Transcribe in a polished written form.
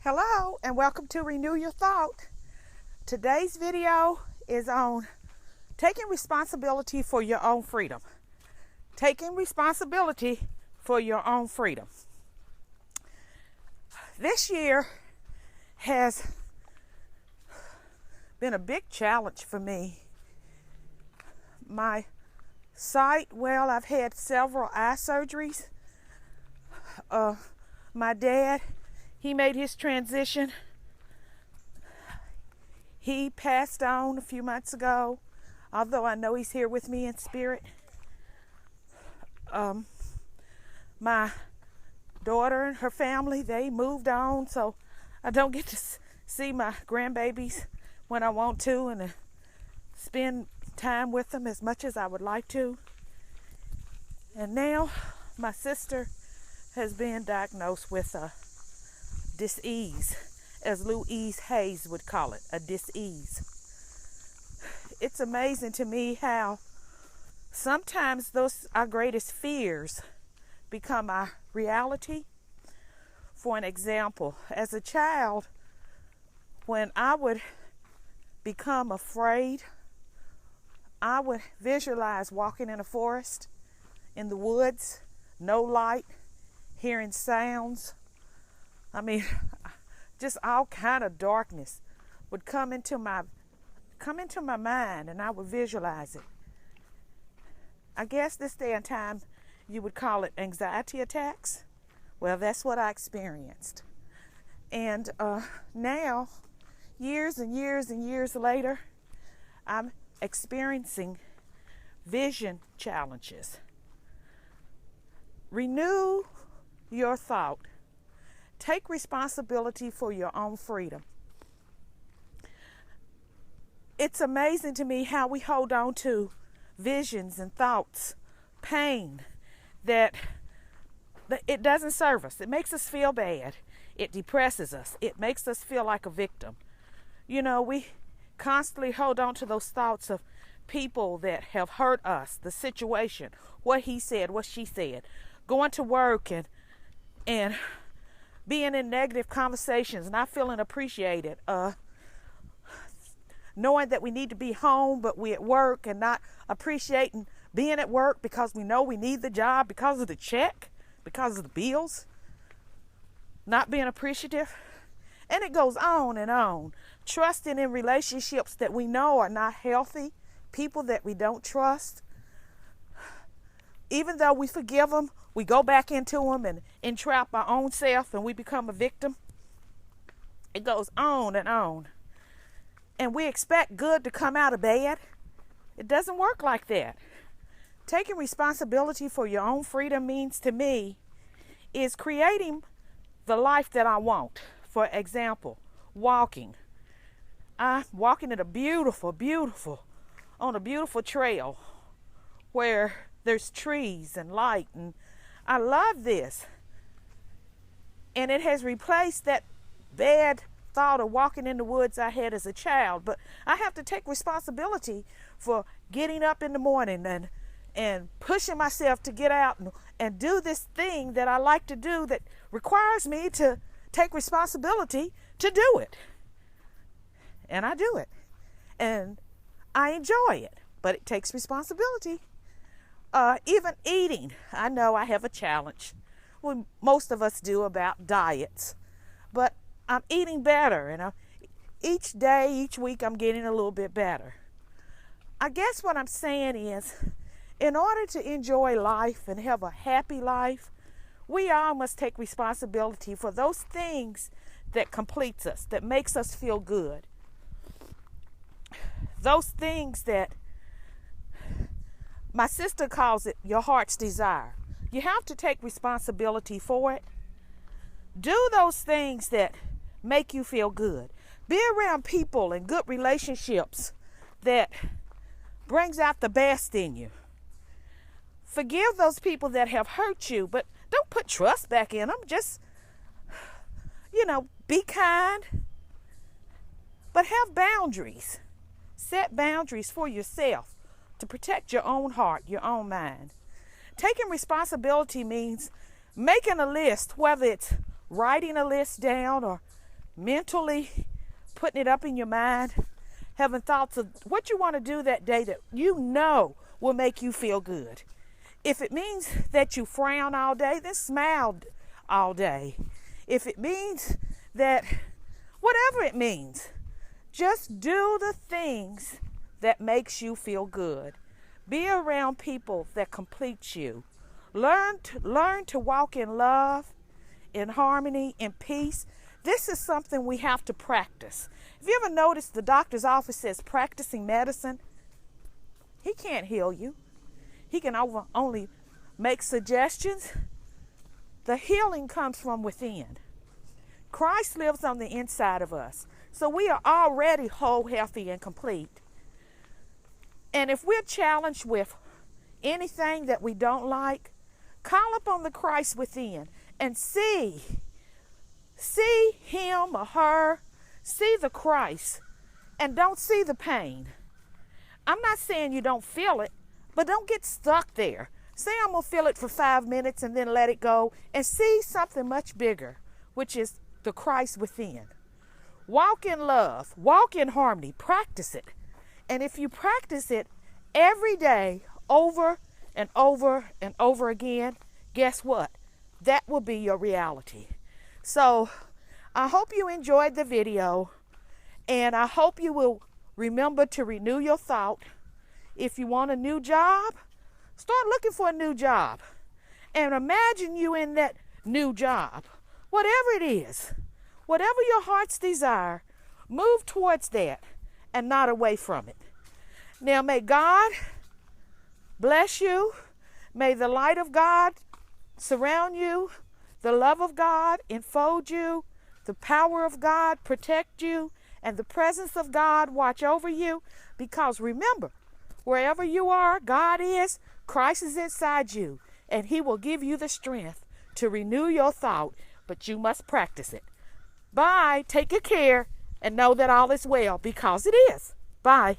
Hello and welcome to Renew Your Thought. Today's video is on taking responsibility for your own freedom. Taking responsibility for your own freedom. This year has been a big challenge for me. My sight, well, I've had several eye surgeries. My dad, he made his transition. He passed on a few months ago, although I know he's here with me in spirit. My daughter and her family, they moved on, so I don't get to see my grandbabies when I want to and spend time with them as much as I would like to. And now my sister has been diagnosed with a dis-ease, as Louise Hayes would call it, a dis-ease. It's amazing to me how sometimes our greatest fears become our reality. For an example, as a child, when I would become afraid, I would visualize walking in a forest, in the woods, no light, hearing sounds. I mean, just all kind of darkness would come into my mind, and I would visualize it. I guess this day and time you would call it anxiety attacks. Well, that's what I experienced. And now, years and years and years later, I'm experiencing vision challenges. Renew your thought. Take responsibility for your own freedom. It's amazing to me how we hold on to visions and thoughts, pain, that it doesn't serve us. It makes us feel bad. It depresses us. It makes us feel like a victim. You know, we constantly hold on to those thoughts of people that have hurt us, the situation, what he said, what she said, going to work and being in negative conversations, not feeling appreciated, knowing that we need to be home, but we at work and not appreciating being at work because we know we need the job because of the check, because of the bills, not being appreciative. And it goes on and on. Trusting in relationships that we know are not healthy, people that we don't trust. Even though we forgive them, we go back into them and entrap our own self and we become a victim. It goes on and on. And we expect good to come out of bad. It doesn't work like that. Taking responsibility for your own freedom means to me is creating the life that I want. For example, walking. I'm walking at a beautiful trail where there's trees and light, and I love this. And it has replaced that bad thought of walking in the woods I had as a child. But I have to take responsibility for getting up in the morning and pushing myself to get out and do this thing that I like to do that requires me to take responsibility to do it. And I do it. And I enjoy it. But it takes responsibility. Even eating. I know I have a challenge. Well, most of us do about diets. But I'm eating better. And each day, each week, I'm getting a little bit better. I guess what I'm saying is, in order to enjoy life and have a happy life, we all must take responsibility for those things that completes us, that makes us feel good. Those things that my sister calls it your heart's desire. You have to take responsibility for it. Do those things that make you feel good. Be around people and good relationships that brings out the best in you. Forgive those people that have hurt you, but don't put trust back in them. Just, be kind. But have boundaries. Set boundaries for yourself to protect your own heart, your own mind. Taking responsibility means making a list, whether it's writing a list down or mentally putting it up in your mind, having thoughts of what you want to do that day that you know will make you feel good. If it means that you frown all day, then smile all day. If it means that, whatever it means, just do the things that makes you feel good. Be around people that complete you. Learn to walk in love, in harmony, in peace. This is something we have to practice. Have you ever noticed the doctor's office says practicing medicine? He can't heal you. He can only make suggestions. The healing comes from within. Christ lives on the inside of us. So we are already whole, healthy, and complete. And if we're challenged with anything that we don't like, call upon the Christ within and see him or her, see the Christ, and don't see the pain. I'm not saying you don't feel it, but don't get stuck there. Say I'm going to feel it for 5 minutes and then let it go and see something much bigger, which is the Christ within. Walk in love, walk in harmony, practice it. And if you practice it every day over and over and over again, guess what? That will be your reality. So I hope you enjoyed the video, and I hope you will remember to renew your thought. If you want a new job, start looking for a new job. And imagine you in that new job. Whatever it is, whatever your heart's desire, move towards that and not away from it. Now may God bless you. May the light of God surround you. The love of God enfold you. The power of God protect you. And the presence of God watch over you. Because remember, wherever you are, God is. Christ is inside you. And he will give you the strength to renew your thought. But you must practice it. Bye. Take good care and know that all is well, because it is. Bye.